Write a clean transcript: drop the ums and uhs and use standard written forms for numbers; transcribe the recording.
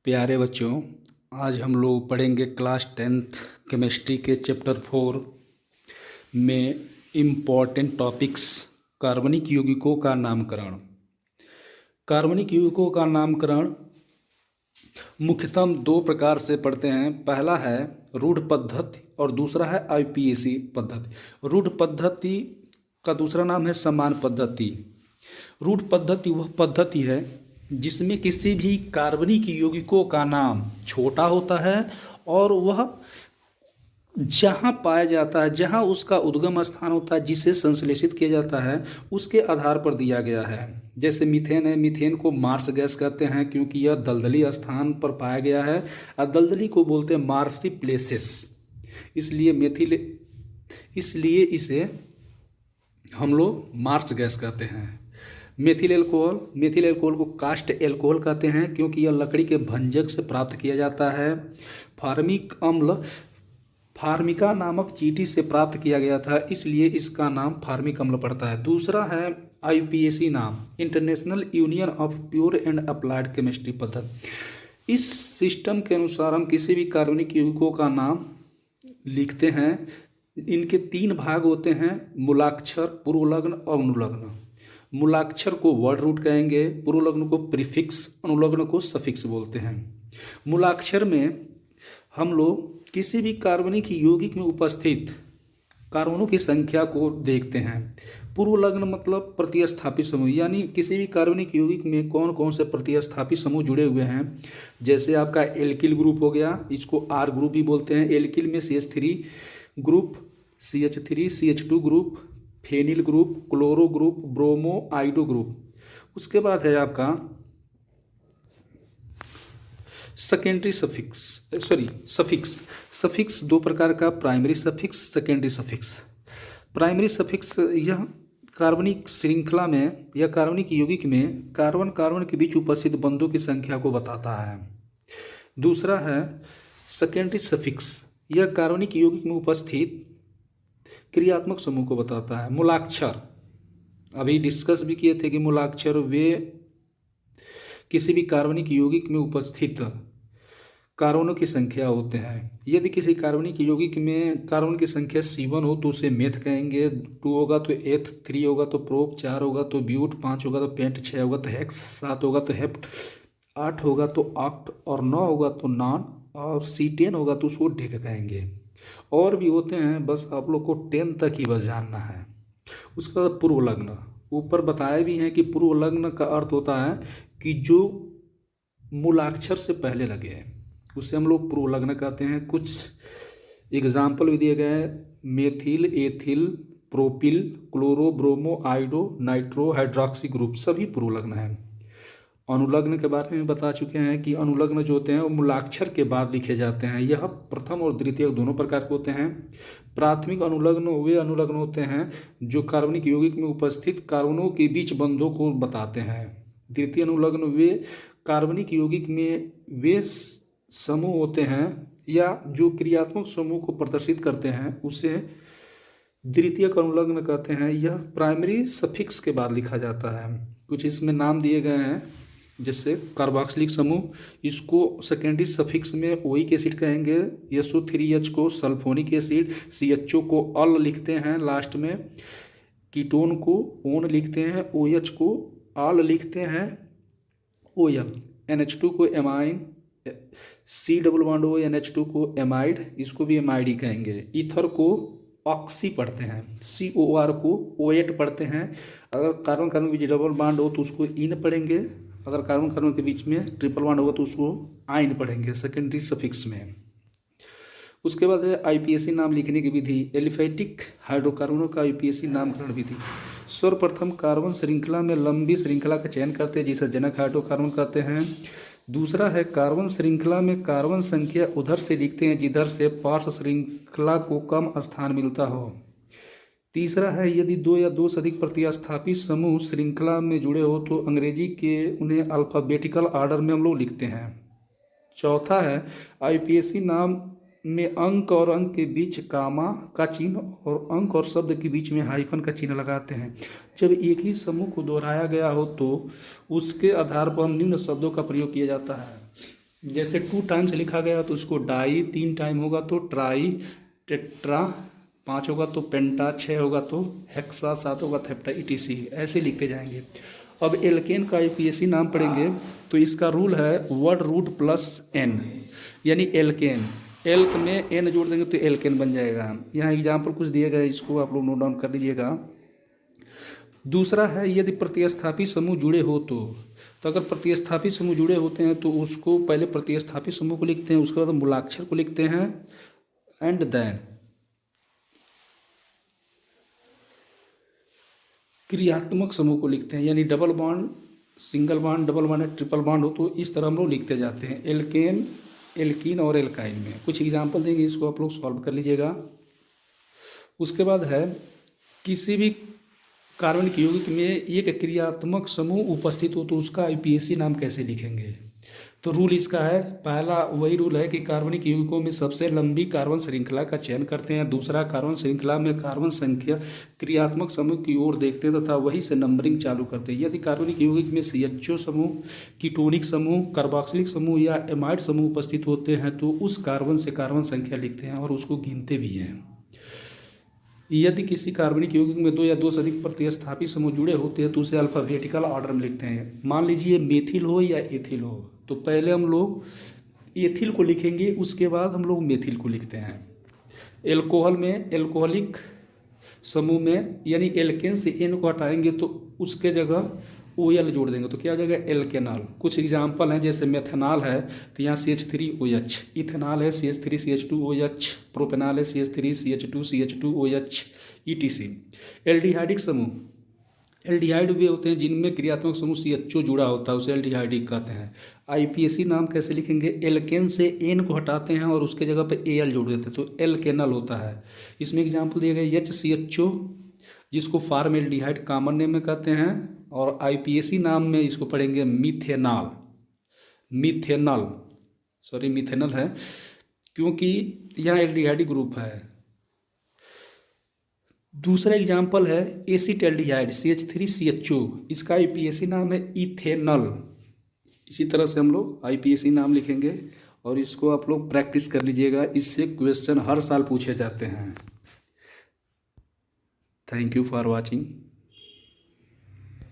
प्यारे बच्चों, आज हम लोग पढ़ेंगे क्लास 10th केमिस्ट्री के चैप्टर 4 में इम्पॉर्टेंट टॉपिक्स कार्बनिक यौगिकों का नामकरण। कार्बनिक यौगिकों का नामकरण मुख्यतः हम दो प्रकार से पढ़ते हैं। पहला है रूढ़ पद्धति और दूसरा है आईपीएसी पद्धति। रूढ़ पद्धति का दूसरा नाम है समान पद्धति। रूढ़ पद्धति वह पद्धति है जिसमें किसी भी कार्बनिक यौगिकों का नाम छोटा होता है और वह जहाँ पाया जाता है, जहाँ उसका उद्गम स्थान होता है, जिसे संश्लेषित किया जाता है, उसके आधार पर दिया गया है। जैसे मीथेन है, मीथेन को मार्स गैस कहते हैं क्योंकि यह दलदली स्थान पर पाया गया है और दलदली को बोलते हैं मार्सी प्लेसेस, इसलिए इसे हम लोग मार्स गैस कहते हैं। मेथिल एल्कोहल को कास्ट एल्कोहल कहते हैं क्योंकि यह लकड़ी के भंजक से प्राप्त किया जाता है। फार्मिक अम्ल फार्मिका नामक चींटी से प्राप्त किया गया था, इसलिए इसका नाम फार्मिक अम्ल पड़ता है। दूसरा है आईपीएसी नाम, international union of pure and applied chemistry पद्धति। इस सिस्टम के अनुसार हम किसी भी कार्बनिक यौगिकों का नाम लिखते हैं। इनके तीन भाग होते हैं, मूलाक्षर, पूर्वलग्न और अनुलग्न। मूलाक्षर को वर्ड रूट कहेंगे, पूर्वलग्न को प्रीफिक्स, अनुलग्न को सफिक्स बोलते हैं। मूलाक्षर में हम लोग किसी भी कार्बनिक यौगिक में उपस्थित कार्बनों की संख्या को देखते हैं। पूर्वलग्न मतलब प्रतिस्थापी समूह, यानी किसी भी कार्बनिक यौगिक में कौन कौन से प्रतिस्थापी समूह जुड़े हुए हैं। जैसे आपका एल्किल ग्रुप हो गया, इसको आर ग्रुप भी बोलते हैं। एल्किल में CH3 group, CH3 CH2 group, phenyl group, chloro group, bromo, iodo group. उसके बाद है आपका सेकेंडरी सफिक्स दो प्रकार का, primary suffix, secondary suffix. Primary suffix यह कार्बनिक श्रृंखला में या कार्बनिक यौगिक में कार्बन के बीच उपस्थित बंधों की संख्या को बताता है। दूसरा है सेकेंडरी सफिक्स, यह कार्बनिक यौगिक में उपस्थित क्रियात्मक समूह को बताता है। मूलाक्षर अभी डिस्कस भी किए थे कि मूलाक्षर वे किसी भी कार्बनिक यौगिक में उपस्थित कार्बनों की संख्या होते हैं। यदि किसी कार्बनिक यौगिक में कार्बन की संख्या C1 हो तो उसे मेथ कहेंगे, 2 होगा तो एथ, 3 होगा तो प्रोप, 4 होगा तो ब्यूट, 5 होगा तो पेंट, 6 होगा तो हेक्स, 7 होगा तो हेप्ट, 8 होगा तो ऑक्ट और 9 होगा तो नॉन और C10 होगा तो उसको डेक कहेंगे। और भी होते हैं, बस आप लोग को 10 तक ही बस जानना है। उसका पूर्वलग्न ऊपर बताया भी है कि पूर्वलग्न का अर्थ होता है कि जो मूलाक्षर से पहले लगे उसे हम लोग पूर्वलग्न कहते हैं। कुछ एग्जाम्पल भी दिए गए हैं, methyl, ethyl, propyl, chloro, bromo, iodo, nitro, hydroxy group सभी पूर्वलग्न हैं। अनुलग्न के बारे में बता चुके हैं कि अनुलग्न जो होते हैं वो मूलाक्षर के बाद लिखे जाते हैं। यह प्रथम और द्वितीय दोनों प्रकार के होते हैं। प्राथमिक अनुलग्न वे अनुलग्न होते हैं जो कार्बनिक यौगिक में उपस्थित कार्बनों के बीच बंधों को बताते हैं। द्वितीय अनुलग्न वे कार्बनिक यौगिक में वे समूह होते हैं या जो क्रियात्मक समूह को प्रदर्शित करते हैं उसे द्वितीय अनुलग्न कहते हैं। यह प्राइमरी सफिक्स के बाद लिखा जाता है। कुछ इसमें नाम दिए गए हैं, जैसे कार्बोक्सिलिक समूह, इसको सेकेंडरी सफिक्स में ओइक एसिड कहेंगे। SO3H को सल्फोनिक एसिड, CHO को अल लिखते हैं लास्ट में, कीटोन को ओन लिखते हैं, OH को आल लिखते हैं, OL, NH2 को एमाइन, C+O NH2 को एमाइड, इसको भी एमाइड ही कहेंगे। ईथर को ऑक्सी पढ़ते हैं, COR को OH पढ़ते हैं। अगर कार्बन कार्बन के बीच डबल बॉन्ड हो तो उसको इन पढ़ेंगे, अगर कार्बन कार्बन के बीच में ट्रिपल बॉन्ड होगा तो उसको आइन पढ़ेंगे सेकेंडरी सफिक्स में। उसके बाद है आईपीएसी नाम लिखने की विधि, एलिफैटिक हाइड्रोकार्बनों का आईपीएसी नामकरण विधि। सर्वप्रथम कार्बन श्रृंखला में लंबी श्रृंखला का चयन करते हैं जिसे जनक हाइड्रोकार्बन कहते हैं। दूसरा है कार्बन श्रृंखला में कार्बन संख्या उधर से लिखते हैं जिधर से पार्श्व श्रृंखला को कम स्थान मिलता हो। तीसरा है यदि 2 या 2 से अधिक प्रतिस्थापी समूह श्रृंखला में जुड़े हो तो अंग्रेजी के उन्हें अल्फ़ाबेटिकल ऑर्डर में हम लोग लिखते हैं। चौथा है आईपीएसी नाम में अंक और अंक के बीच कामा का चिन्ह और अंक और शब्द के बीच में हाइफन का चिन्ह लगाते हैं। जब एक ही समूह को दोहराया गया हो तो उसके आधार पर निम्न शब्दों का प्रयोग किया जाता है। जैसे 2 टाइम्स लिखा गया तो उसको डाई, 3 टाइम होगा तो ट्राई, टेट्रा, 5 होगा तो पेंटा, 6 होगा तो हेक्सा, 7 होगा थेप्टा, ETC ऐसे लिखते जाएंगे। अब एल्केन का IUPAC नाम पढ़ेंगे तो इसका रूल है वर्ड रूट प्लस एन, यानी एल्केन, एल्क में एन जोड़ देंगे तो एल्केन बन जाएगा। यहाँ एग्जाम्पल कुछ दिए गए, इसको आप लोग नोट डाउन कर लीजिएगा। दूसरा है यदि प्रतिस्थापी समूह जुड़े हो तो अगर प्रतिस्थापी समूह जुड़े होते हैं तो उसको पहले प्रतिस्थापी समूह को लिखते हैं, उसके बाद मूलाक्षर को लिखते हैं, एंड देन क्रियात्मक समूह को लिखते हैं, यानी double bond, single bond, double bond, triple bond हो तो इस तरह हम लोग लिखते जाते हैं एल्केन, एल्कीन और एल्काइन में। कुछ एग्जाम्पल देंगे, इसको आप लोग सॉल्व कर लीजिएगा। उसके बाद है किसी भी कार्बनिक यौगिक में एक क्रियात्मक समूह उपस्थित हो तो उसका IUPAC नाम कैसे लिखेंगे। तो रूल इसका है, पहला वही रूल है कि कार्बनिक यौगिकों में सबसे लंबी कार्बन श्रृंखला का चयन करते हैं, दूसरा कार्बन श्रृंखला में कार्बन संख्या क्रियात्मक समूह की ओर देखते हैं तथा वहीं से नंबरिंग चालू करते हैं। यदि कार्बनिक यौगिक में CHO समूह, कीटोनिक समूह, कार्बोक्सिलिक समूह या एमाइड समूह उपस्थित होते हैं तो उस कार्बन से कार्बन संख्या लिखते हैं और उसको गिनते भी हैं। यदि किसी कार्बनिक यौगिक में 2 या 2 से अधिक प्रतिस्थापी समूह जुड़े होते हैं तो उसे अल्फाबेटिकल ऑर्डर में लिखते हैं। मान लीजिए मेथिल हो या एथिल हो तो पहले हम लोग एथिल को लिखेंगे, उसके बाद हम लोग मेथिल को लिखते हैं। एल्कोहल में एल्कोहलिक समूह में यानी एल्केन से एन को हटाएंगे तो उसके जगह OL जोड़ देंगे तो क्या हो जाएगा एल्केनॉल। कुछ एग्जाम्पल हैं, जैसे मेथनॉल है तो यहाँ CH3OH, इथेनॉल है CH3CH2OH, प्रोपेनॉल है CH3CH2CH2OH, ETC। एल्डिहाइडिक समूह, एल्डिहाइड वे होते हैं जिनमें क्रियात्मक समूह CHO जुड़ा होता है, उसे एल्डिहाइडिक कहते हैं। IUPAC नाम कैसे लिखेंगे, एल्केन से एन को हटाते हैं और उसके जगह पे AL जोड़ देते हैं तो एल्केनल होता है। इसमें एग्जाम्पल दिए गए HCHO जिसको फॉर्मेल्डिहाइड कॉमन नेम में कहते हैं, और IUPAC नाम में इसको पढ़ेंगे मिथेनॉल, मिथेनल है क्योंकि यहाँ एल्डिहाइडिक ग्रुप है। दूसरा एग्जाम्पल है एसिटल्डिहाइड CH3CHO, इसका IUPAC नाम है इथेनॉल। इसी तरह से हम लोग IUPAC नाम लिखेंगे और इसको आप लोग प्रैक्टिस कर लीजिएगा, इससे क्वेश्चन हर साल पूछे जाते हैं। Thank you for watching.